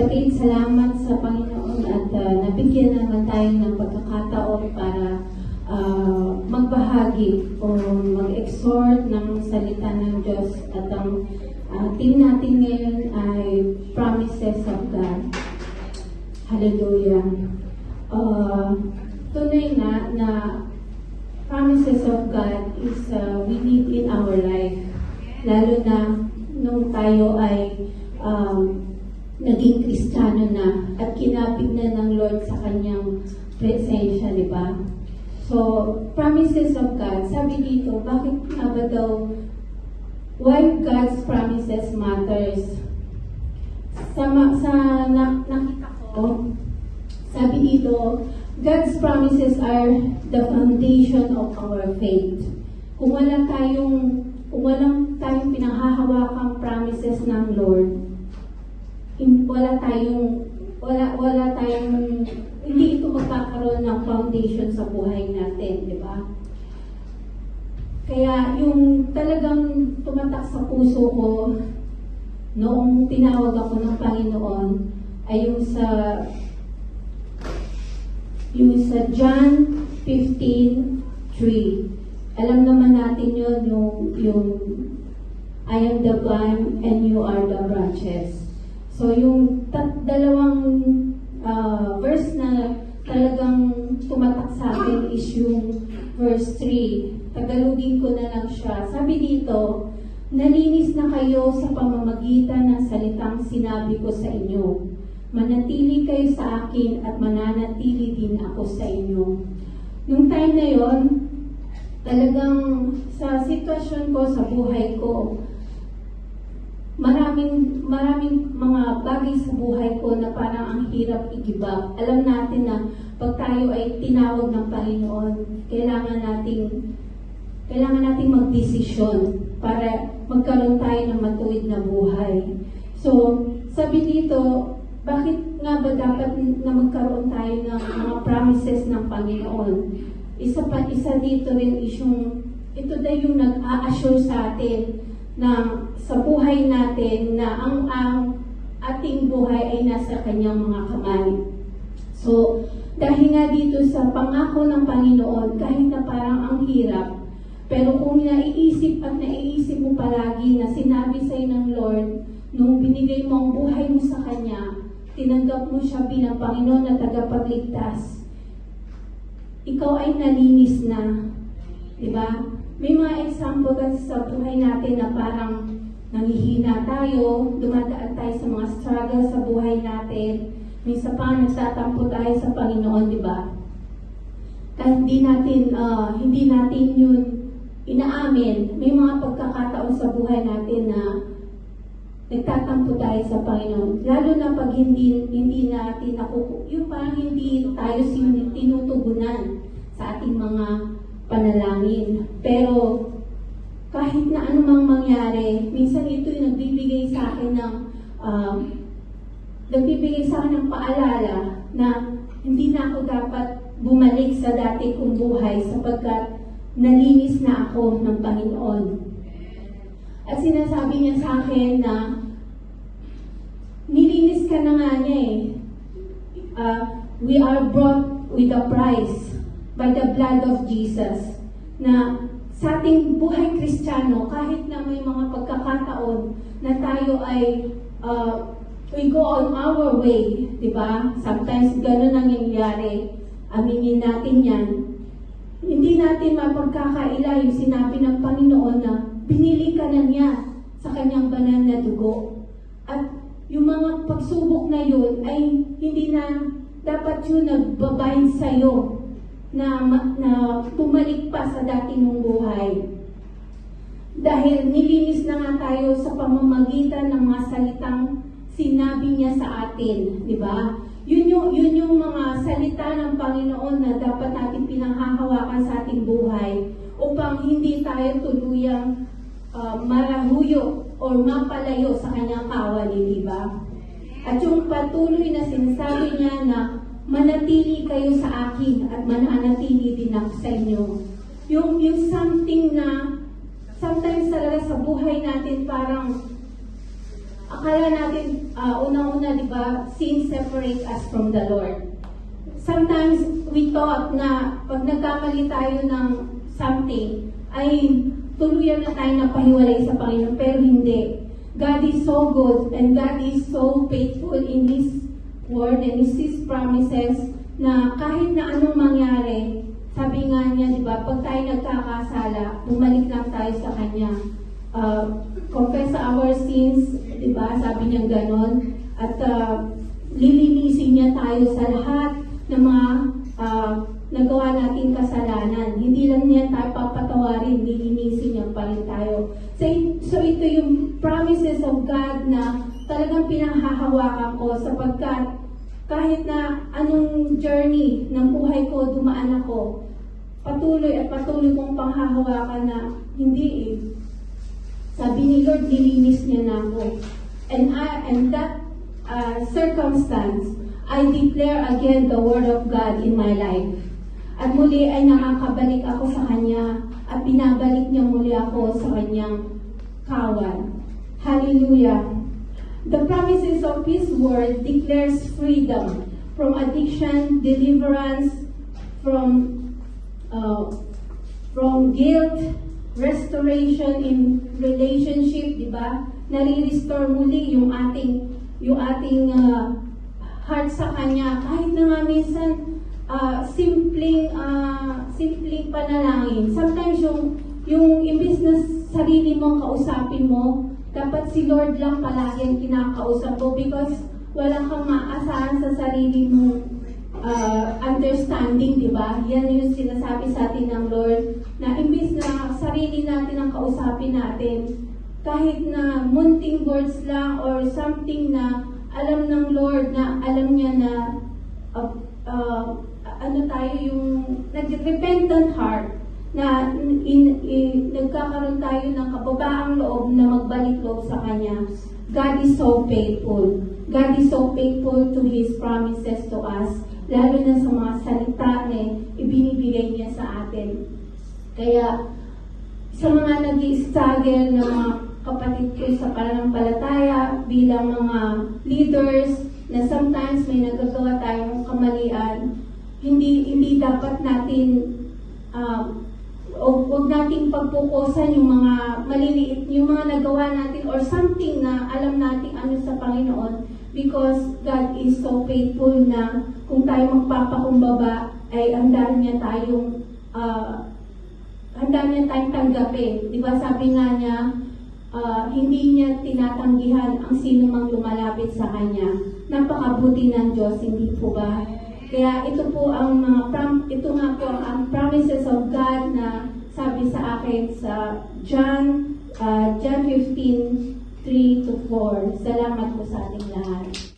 kapatid, salamat sa Panginoon at nabigyan naman tayo ng pagkakataon para magbahagi o mag-exhort ng salita ng Diyos. At ang team natin ngayon ay Promises of God. Hallelujah. Tunay na Promises of God is we need in our life. Lalo na nung tayo ay naging Kristiyano na at kinapit na ng Lord sa kanyang presensya, di ba? So, promises of God. Sabi dito, bakit nga ba daw why God's promises matters? Nakita ko, sabi dito, God's promises are the foundation of our faith. Kung walang tayong pinanghahawakang promises ng Lord, wala tayong hindi ito magkakaroon ng foundation sa buhay natin, di ba? Kaya yung talagang tumatak sa puso ko noong tinawag ako ng Panginoon ay yung sa John 15:3. Alam naman natin yun, yung I am the vine and you are the branches. So yung dalawang verse na talagang tumatak sa akin is yung verse 3. Tagalogin ko na lang siya. Sabi dito, nalinis na kayo sa pamamagitan ng salitang sinabi ko sa inyo. Manatili kayo sa akin at mananatili din ako sa inyo. Nung time na yon, talagang sa sitwasyon ko, sa buhay ko, maraming mga bagay sa buhay ko na parang ang hirap i-give up. Alam natin na pag tayo ay tinawag ng Panginoon, kailangan nating magdesisyon para magkaroon tayo ng matuwid na buhay. So, sabi dito, bakit nga ba dapat na magkaroon tayo ng mga promises ng Panginoon? Isa dito rin is ito daw yung nag-a-assure sa atin na sa buhay natin na ang ating buhay ay nasa kanyang mga kamay. So, dahil nga dito sa pangako ng Panginoon, kahit na parang ang hirap, pero kung naiisip mo palagi na sinabi sa'yo ng Lord, nung binigay mo ang buhay mo sa Kanya, tinanggap mo siya bilang Panginoon na tagapagligtas, ikaw ay nalinis na. Diba? May mga example kasi sa buhay natin na parang nanghihina tayo, dumadaan tayo sa mga struggle sa buhay natin, minsan pa nagtatampo tayo sa Panginoon, di ba? Kahit hindi natin yun inaamin, may mga pagkakataon sa buhay natin na nagtatampo tayo sa Panginoon. Lalo na pag hindi natin yung parang hindi tayo tinutugunan sa ating mga panalangin. Pero kahit na anumang mangyari, minsan ito yung nagbibigay sa akin ng paalala na hindi na ako dapat bumalik sa dati kong buhay sapagkat nalinis na ako ng Panginoon. At sinasabi niya sa akin na nilinis ka na nga niya we are brought with a price by the blood of Jesus, na sa ating buhay Kristiyano, kahit na may mga pagkakataon na tayo ay we go on our way, di ba? Sometimes gano'n ang nangyayari, aminin natin yan. Hindi natin mapagkakaila yung sinabi ng Panginoon na binili ka na niya sa kanyang banal na dugo. At yung mga pagsubok na yun ay hindi na dapat yun nagbabind sa'yo na bumalik pa sa dati mong buhay. Dahil nilinis na nga tayo sa pamamagitan ng mga salitang sinabi niya sa atin, di ba? Yun yung mga salita ng Panginoon na dapat natin pinanghahawakan sa ating buhay upang hindi tayo tuluyang marahuyo o mapalayo sa kanyang kawali, di ba? At yung patuloy na sinasabi niya na manatili kayo sa akin at mananatili din ako sa inyo. Yung something na sometimes talaga sa buhay natin parang akala natin, unang-una, di ba, sin separate us from the Lord. Sometimes we thought na pag nagkamali tayo ng something, ay tuluyan na tayo napahiwalay sa Panginoon, pero hindi. God is so good and God is so faithful in His word and His promises na kahit na anong mangyari, sabi nga niya, di ba, pag tayo nagkakasala, bumalik lang tayo sa Kanya. Confess our sins, di ba, sabi niya ganon, at lilinisin niya tayo sa lahat ng mga nagawa nating kasalanan. Hindi lang niya tayo papatawarin, lilinisin niya pa rin tayo. So ito yung promises of God na talagang pinanghahawakan ko sapagkat kahit na anong journey ng buhay ko, dumaan ako, patuloy at patuloy kong panghahawakan na hindi eh. Sabi ni Lord, nilinis niya na ako. And that circumstance, I declare again the word of God in my life. At muli ay nakakabalik ako sa Kanya at binabalik niya muli ako sa Kanyang kawan. Hallelujah! The promises of His word declares freedom from addiction, deliverance from guilt, restoration in relationship, di ba? Nare-restore muli yung ating heart sa Kanya. Kahit na nga minsan simpleng panalangin. Sometimes yung imbis na sarili mong kausapin mo, dapat si Lord lang palagi ang kinakausap mo because wala kang maasahan sa sarili mong understanding, di ba? Yan yung sinasabi sa atin ng Lord, na imbis na sarili natin ang kausapin natin, kahit na munting words lang or something na alam ng Lord, na alam niya na tayo yung nag-repentant heart, na nagkakaroon tayo ng kababaang loob na magbalik loob sa Kanya. God is so faithful. God is so faithful to His promises to us, lalo na sa mga salita na ibinibigay niya sa atin. Kaya, sa mga nag-i-struggle na mga kapatid ko sa pananampalataya, bilang mga leaders, na sometimes may nagagawa tayong kamalian, hindi dapat natin huwag nating pagpukusan yung mga maliliit, yung mga nagawa natin or something na alam natin ano sa Panginoon, because God is so faithful na kung tayo magpapakumbaba ay handa niya tayong tanggapin. Di ba sabi nga niya, hindi niya tinatanggihan ang sino mang lumalapit sa Kanya. Napakabuti ng Diyos, hindi po ba? Kaya ito po ang ito nga po ang promises of God na sabi sa akin sa John 15:3-4. Salamat po sa ating lahat.